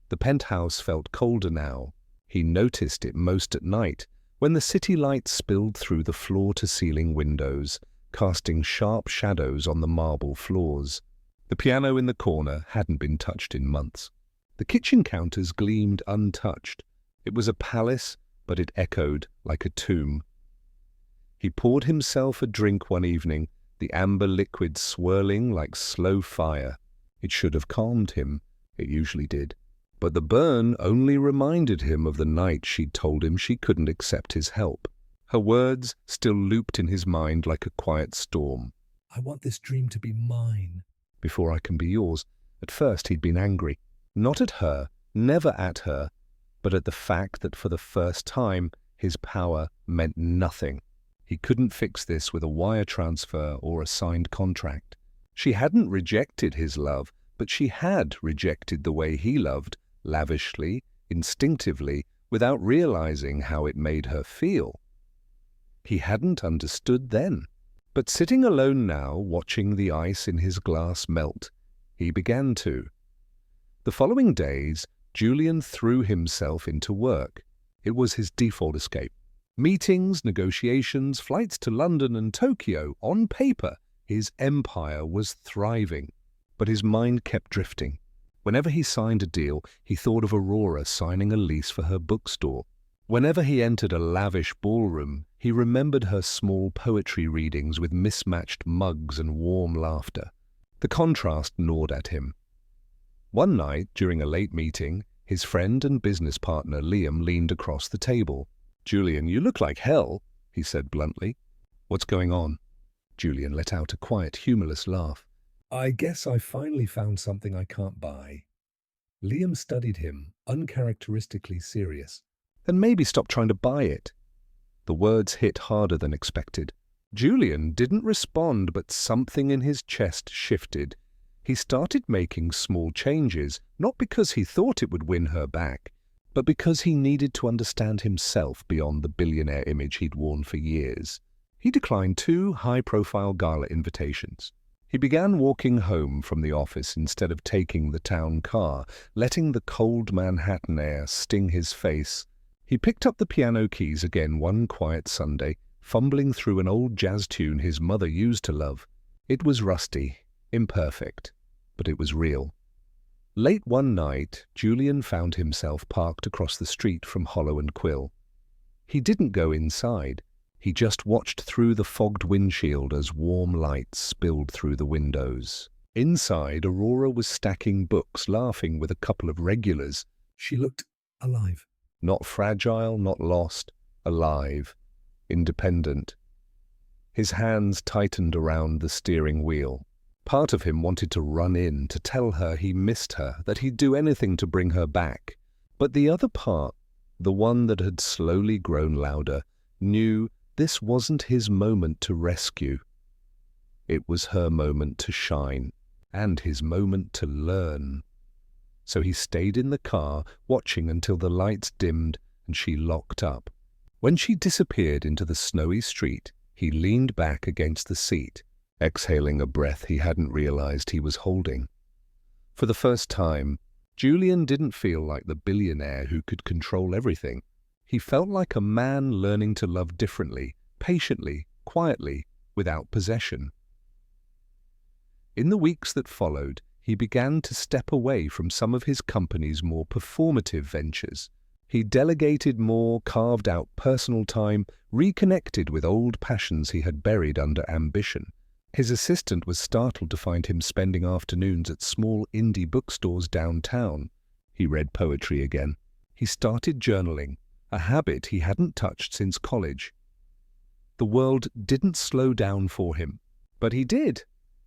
A: The penthouse felt colder now. He noticed it most at night, when the city lights spilled through the floor-to-ceiling windows, casting sharp shadows on the marble floors. The piano in the corner hadn't been touched in months. The kitchen counters gleamed untouched. It was a palace, but it echoed like a tomb. He poured himself a drink one evening, the amber liquid swirling like slow fire. It should have calmed him. It usually did. But the burn only reminded him of the night she'd told him she couldn't accept his help. Her words still looped in his mind like a quiet storm.
B: I want this dream to be mine.
A: Before I can be yours. At first he'd been angry. Not at her, never at her, but at the fact that for the first time his power meant nothing. He couldn't fix this with a wire transfer or a signed contract. She hadn't rejected his love, but she had rejected the way he loved, lavishly, instinctively, without realizing how it made her feel. He hadn't understood then. But sitting alone now, watching the ice in his glass melt, he began to. The following days, Julian threw himself into work. It was his default escape. Meetings, negotiations, flights to London and Tokyo. On paper, his empire was thriving. But his mind kept drifting. Whenever he signed a deal, he thought of Aurora signing a lease for her bookstore. Whenever he entered a lavish ballroom, he remembered her small poetry readings with mismatched mugs and warm laughter. The contrast gnawed at him. One night, during a late meeting, his friend and business partner Liam leaned across the table. "Julian, you look like hell," he said bluntly. "What's going on?" Julian let out a quiet, humorless laugh.
B: I guess I finally found something I can't buy. Liam studied him, uncharacteristically serious.
A: "Then maybe stop trying to buy it." The words hit harder than expected. Julian didn't respond, but something in his chest shifted. He started making small changes, not because he thought it would win her back, but because he needed to understand himself beyond the billionaire image he'd worn for years. He declined 2 high-profile gala invitations. He began walking home from the office instead of taking the town car, letting the cold Manhattan air sting his face. He picked up the piano keys again one quiet Sunday, fumbling through an old jazz tune his mother used to love. It was rusty, imperfect, but it was real. Late one night, Julian found himself parked across the street from Hollow and Quill. He didn't go inside. He just watched through the fogged windshield as warm lights spilled through the windows. Inside, Aurora was stacking books, laughing with a couple of regulars.
B: She looked alive.
A: Not fragile, not lost, alive, independent. His hands tightened around the steering wheel. Part of him wanted to run in, to tell her he missed her, that he'd do anything to bring her back. But the other part, the one that had slowly grown louder, knew this wasn't his moment to rescue. It was her moment to shine, and his moment to learn. So he stayed in the car, watching until the lights dimmed and she locked up. When she disappeared into the snowy street, he leaned back against the seat, exhaling a breath he hadn't realized he was holding. For the first time, Julian didn't feel like the billionaire who could control everything. He felt like a man learning to love differently, patiently, quietly, without possession. In the weeks that followed, he began to step away from some of his company's more performative ventures. He delegated more, carved out personal time, reconnected with old passions he had buried under ambition. His assistant was startled to find him spending afternoons at small indie bookstores downtown. He read poetry again. He started journaling, a habit he hadn't touched since college. The world didn't slow down for him, but he did.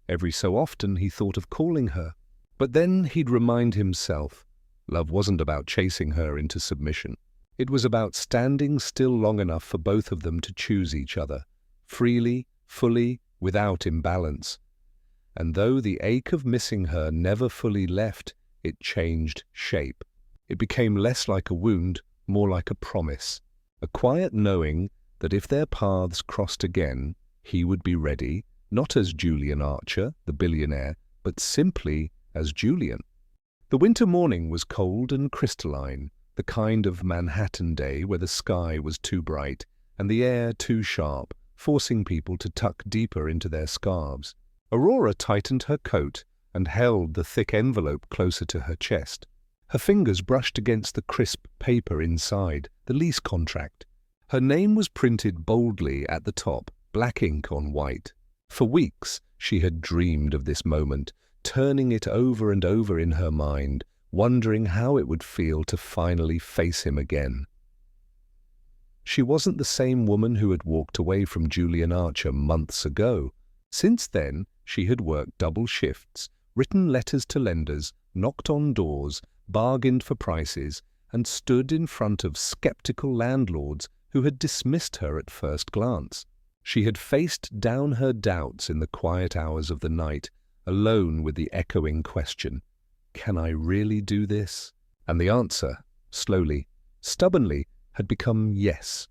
A: Every so often he thought of calling her, but then he'd remind himself, love wasn't about chasing her into submission. It was about standing still long enough for both of them to choose each other, freely, fully, without imbalance. And though the ache of missing her never fully left, it changed shape. It became less like a wound, more like a promise, a quiet knowing that if their paths crossed again, he would be ready, not as Julian Archer, the billionaire, but simply as Julian. The winter morning was cold and crystalline, the kind of Manhattan day where the sky was too bright and the air too sharp, forcing people to tuck deeper into their scarves. Aurora tightened her coat and held the thick envelope closer to her chest. Her fingers brushed against the crisp paper inside, the lease contract. Her name was printed boldly at the top, black ink on white. For weeks she had dreamed of this moment, turning it over and over in her mind, wondering how it would feel to finally face him again. She wasn't the same woman who had walked away from Julian Archer months ago. Since then, she had worked double shifts, written letters to lenders, knocked on doors, bargained for prices, and stood in front of skeptical landlords who had dismissed her at first glance. She had faced down her doubts in the quiet hours of the night, alone with the echoing question, "Can I really do this?" And the answer, slowly, stubbornly, had become yes.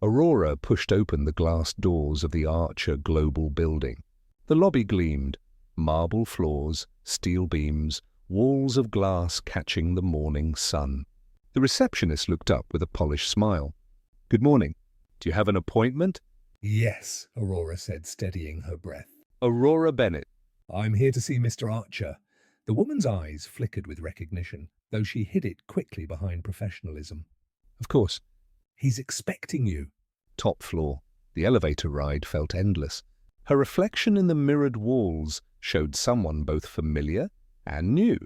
A: Aurora pushed open the glass doors of the Archer Global building. The lobby gleamed, marble floors, steel beams, walls of glass catching the morning sun. The receptionist looked up with a polished smile. "Good morning. Do you have an appointment?"
B: Yes, Aurora said, steadying her breath.
A: "Aurora Bennett."
B: I'm here to see Mr. Archer. The woman's eyes flickered with recognition, though she hid it quickly behind professionalism.
A: "Of course."
B: He's expecting you.
A: Top floor. The elevator ride felt endless. Her reflection in the mirrored walls showed someone both familiar and new.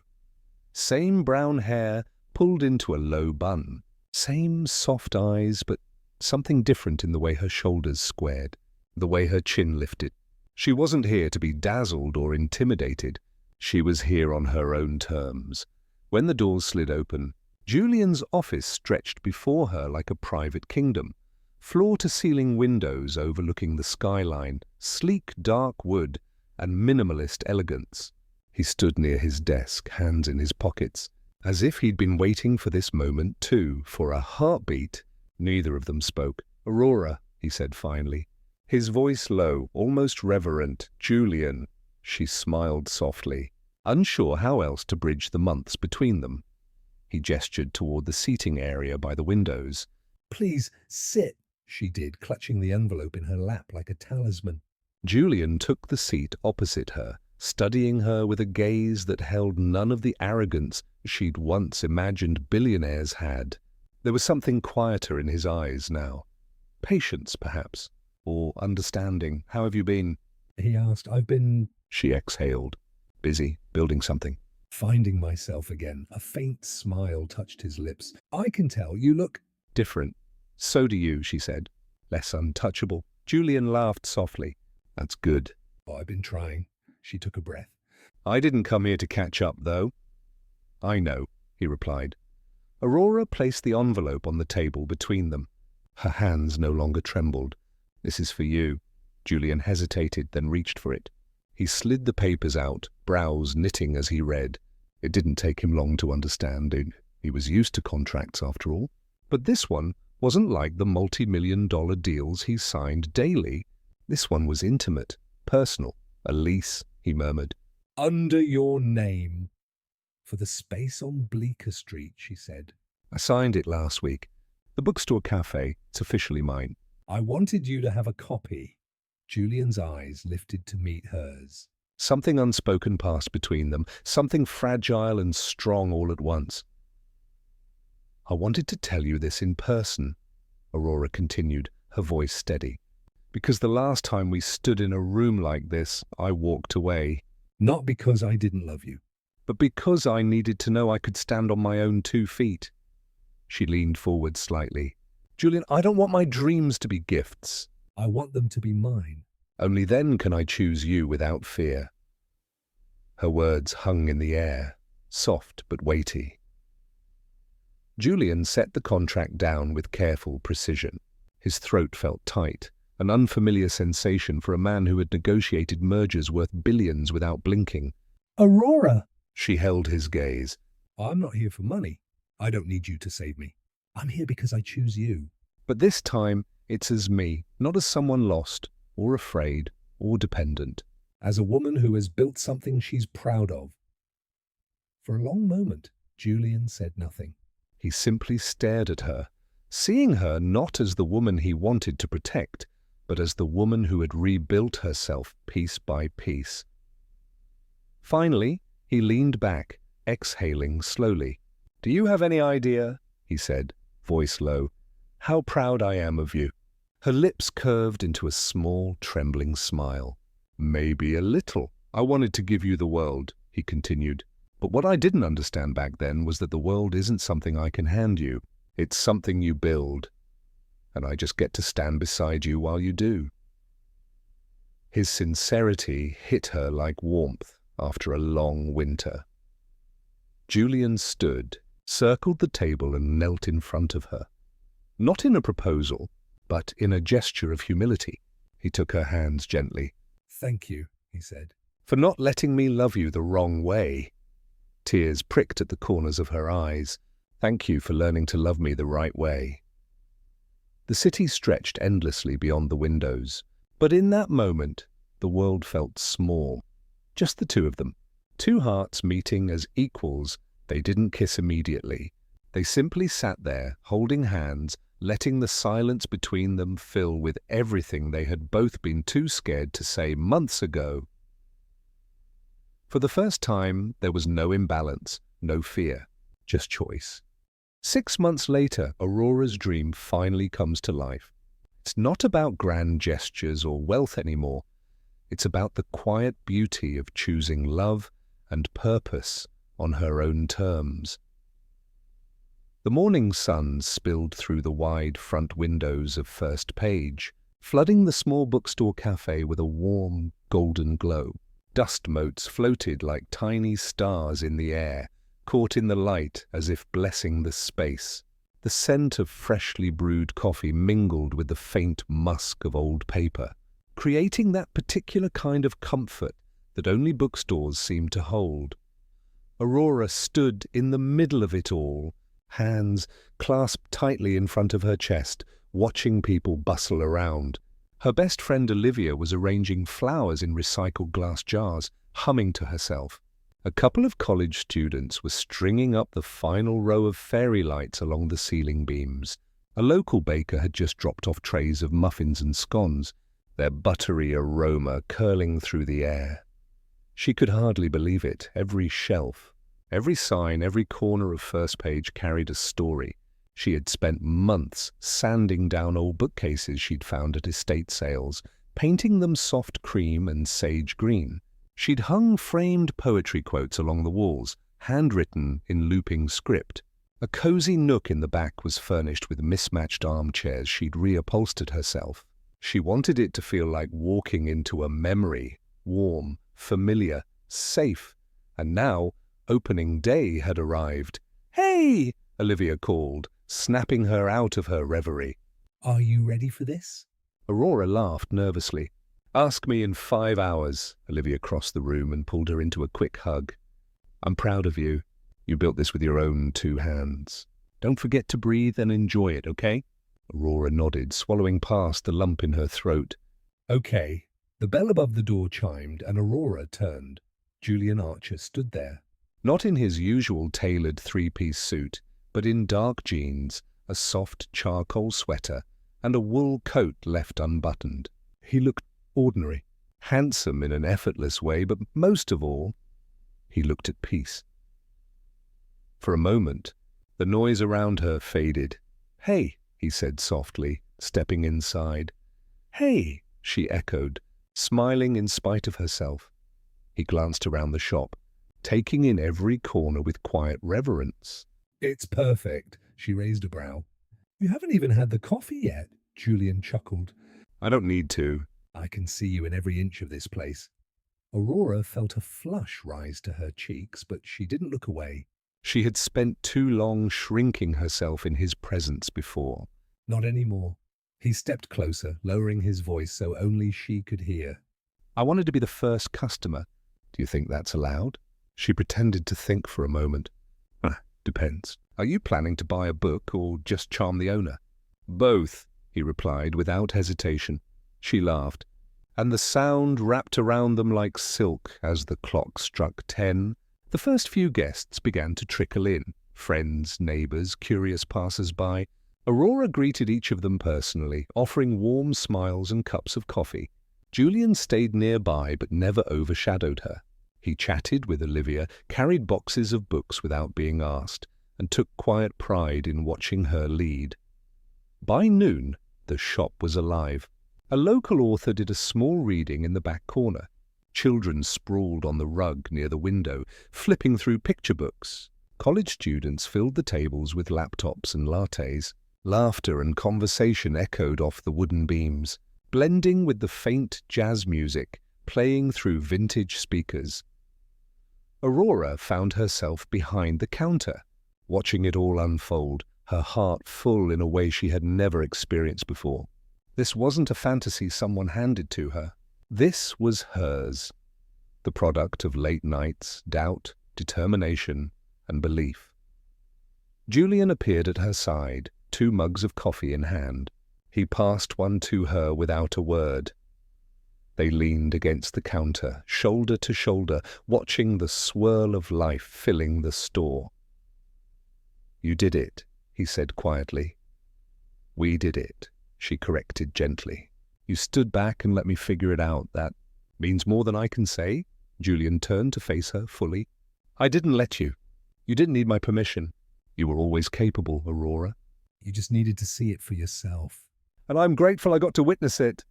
A: Same brown hair pulled into a low bun. Same soft eyes, but something different in the way her shoulders squared, the way her chin lifted. She wasn't here to be dazzled or intimidated. She was here on her own terms. When the doors slid open, Julian's office stretched before her like a private kingdom. Floor-to-ceiling windows overlooking the skyline, sleek dark wood, and minimalist elegance. He stood near his desk, hands in his pockets, as if he'd been waiting for this moment too, for a heartbeat. Neither of them spoke. "Aurora," he said finally, his voice low, almost reverent. "Julian." She smiled softly, unsure how else to bridge the months between them. He gestured toward the seating area by the windows.
B: "Please, sit," she did, clutching the envelope in her lap like a talisman.
A: Julian took the seat opposite her, studying her with a gaze that held none of the arrogance she'd once imagined billionaires had. There was something quieter in his eyes now. Patience, perhaps, or understanding. "How have you been?"
B: He asked. "I've been..."
A: She exhaled. "Busy, building something."
B: "Finding myself again." A faint smile touched his lips. "I can tell. You look..."
A: "Different." "So do you," she said. "Less untouchable." Julian laughed softly. "That's good."
B: "Oh, I've been trying." She took a breath.
A: "I didn't come here to catch up, though." "I know," he replied. Aurora placed the envelope on the table between them. Her hands no longer trembled. "This is for you." Julian hesitated, then reached for it. He slid the papers out, brows knitting as he read. It didn't take him long to understand. He was used to contracts, after all. But this one wasn't like the multi-million-dollar deals he signed daily. This one was intimate, personal. "A lease," he murmured.
B: "Under your name." "For the space on Bleecker Street," she said.
A: "I signed it last week. The bookstore cafe. It's officially mine."
B: "I wanted you to have a copy." Julian's eyes lifted to meet hers.
A: Something unspoken passed between them, something fragile and strong all at once. "I wanted to tell you this in person," Aurora continued, her voice steady. "Because the last time we stood in a room like this, I walked away.
B: Not because I didn't love you."
A: But because I needed to know I could stand on my own 2 feet. She leaned forward slightly. "Julian, I don't want my dreams to be gifts.
B: "I want them to be mine."
A: Only then can I choose you without fear." Her words hung in the air, soft but weighty. Julian set the contract down with careful precision. His throat felt tight, an unfamiliar sensation for a man who had negotiated mergers worth billions without blinking.
B: "Aurora!"
A: She held his gaze.
B: "I'm not here for money. I don't need you to save me. I'm here because I choose you."
A: But this time, it's as me, not as someone lost, or afraid, or dependent.
B: As a woman who has built something she's proud of. For a long moment, Julian said nothing.
A: He simply stared at her, seeing her not as the woman he wanted to protect, but as the woman who had rebuilt herself piece by piece. Finally, he leaned back, exhaling slowly. "Do you have any idea," he said, voice low, "how proud I am of you?" Her lips curved into a small, trembling smile. "Maybe a little. I wanted to give you the world," he continued. "But what I didn't understand back then was that the world isn't something I can hand you. It's something you build. And I just get to stand beside you while you do." His sincerity hit her like warmth after a long winter. Julian stood, circled the table and knelt in front of her. Not in a proposal, but in a gesture of humility. He took her hands gently.
B: "Thank you," he said.
A: "For not letting me love you the wrong way." Tears pricked at the corners of her eyes. "Thank you for learning to love me the right way." The city stretched endlessly beyond the windows, but in that moment, the world felt small. Just the two of them. Two hearts meeting as equals. They didn't kiss immediately. They simply sat there, holding hands, letting the silence between them fill with everything they had both been too scared to say months ago. For the first time, there was no imbalance, no fear, just choice. 6 months later, Aurora's dream finally comes to life. It's not about grand gestures or wealth anymore. It's about the quiet beauty of choosing love and purpose on her own terms. The morning sun spilled through the wide front windows of First Page, flooding the small bookstore cafe with a warm, golden glow. Dust motes floated like tiny stars in the air, caught in the light as if blessing the space. The scent of freshly brewed coffee mingled with the faint musk of old paper, creating that particular kind of comfort that only bookstores seem to hold. Aurora stood in the middle of it all, hands clasped tightly in front of her chest, watching people bustle around. Her best friend Olivia was arranging flowers in recycled glass jars, humming to herself. A couple of college students were stringing up the final row of fairy lights along the ceiling beams. A local baker had just dropped off trays of muffins and scones, their buttery aroma curling through the air. She could hardly believe it. Every shelf, every sign, every corner of First Page carried a story. She had spent months sanding down old bookcases she'd found at estate sales, painting them soft cream and sage green. She'd hung framed poetry quotes along the walls, handwritten in looping script. A cozy nook in the back was furnished with mismatched armchairs she'd reupholstered herself. She wanted it to feel like walking into a memory, warm, familiar, safe. And now, opening day had arrived. "Hey!" Olivia called, snapping her out of her reverie.
B: Are you ready for this?
A: Aurora laughed nervously. "Ask me in 5 hours." Olivia crossed the room and pulled her into a quick hug. "I'm proud of you. You built this with your own 2 hands. Don't forget to breathe and enjoy it, okay?" Aurora nodded, swallowing past the lump in her throat.
B: Okay. The bell above the door chimed and Aurora turned. Julian Archer stood there.
A: Not in his usual tailored 3-piece suit, but in dark jeans, a soft charcoal sweater, and a wool coat left unbuttoned. He looked ordinary, handsome in an effortless way, but most of all, he looked at peace. For a moment, the noise around her faded. "Hey," he said softly, stepping inside. "Hey," she echoed, smiling in spite of herself. He glanced around the shop, taking in every corner with quiet reverence.
B: It's perfect. She raised a brow. You haven't even had the coffee yet, Julian chuckled.
A: "I don't need to."
B: I can see you in every inch of this place. Aurora felt a flush rise to her cheeks, but she didn't look away.
A: She had spent too long shrinking herself in his presence before.
B: Not anymore. He stepped closer, lowering his voice so only she could hear.
A: "I wanted to be the first customer. Do you think that's allowed?" She pretended to think for a moment. "Depends. Are you planning to buy a book or just charm the owner?" "Both," he replied without hesitation. She laughed, and the sound wrapped around them like silk as the clock struck 10. The first few guests began to trickle in, friends, neighbors, curious passers-by. Aurora greeted each of them personally, offering warm smiles and cups of coffee. Julian stayed nearby but never overshadowed her. He chatted with Olivia, carried boxes of books without being asked, and took quiet pride in watching her lead. By noon, the shop was alive. A local author did a small reading in the back corner. Children sprawled on the rug near the window, flipping through picture books. College students filled the tables with laptops and lattes. Laughter and conversation echoed off the wooden beams, blending with the faint jazz music playing through vintage speakers. Aurora found herself behind the counter, watching it all unfold, her heart full in a way she had never experienced before. This wasn't a fantasy someone handed to her. This was hers, the product of late nights, doubt, determination, and belief. Julian appeared at her side, 2 mugs of coffee in hand. He passed one to her without a word. They leaned against the counter, shoulder to shoulder, watching the swirl of life filling the store. "You did it," he said quietly. "We did it," she corrected gently. "You stood back and let me figure it out. That means more than I can say." Julian turned to face her fully. "I didn't let you. You didn't need my permission. You were always capable, Aurora.
B: You just needed to see it for yourself.
A: And I'm grateful I got to witness it."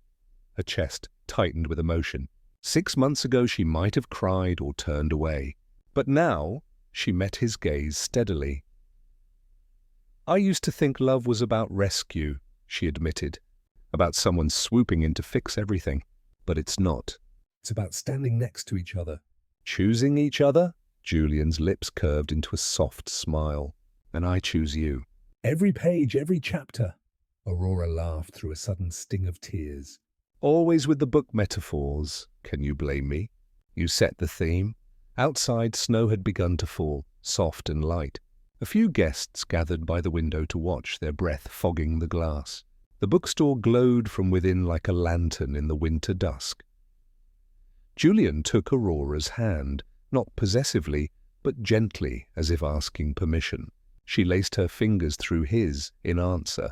A: Her chest tightened with emotion. 6 months ago she might have cried or turned away, but now she met his gaze steadily. I used to think love was about rescue, she admitted, about someone swooping in to fix everything. But it's not.
B: It's about standing next to each other.
A: Choosing each other? Julian's lips curved into a soft smile. And I choose you.
B: Every page, every chapter. Aurora laughed through a sudden sting of tears.
A: Always with the book metaphors. Can you blame me? You set the theme. Outside, snow had begun to fall, soft and light. A few guests gathered by the window to watch, their breath fogging the glass. The bookstore glowed from within like a lantern in the winter dusk. Julian took Aurora's hand, not possessively, but gently, as if asking permission. She laced her fingers through his in answer.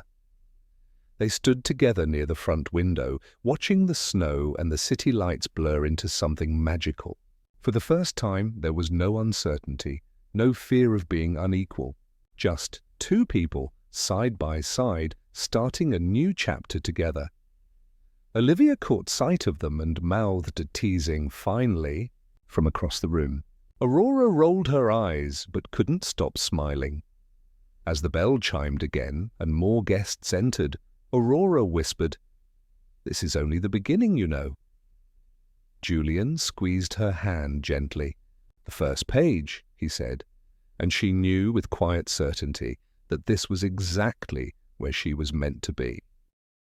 A: They stood together near the front window, watching the snow and the city lights blur into something magical. For the first time, there was no uncertainty, no fear of being unequal. Just two people, side by side, starting a new chapter together. Olivia caught sight of them and mouthed a teasing "finally" from across the room. Aurora rolled her eyes, but couldn't stop smiling. As the bell chimed again and more guests entered, Aurora whispered, "This is only the beginning, you know." Julian squeezed her hand gently. "The first page," he said, and she knew with quiet certainty that this was exactly where she was meant to be.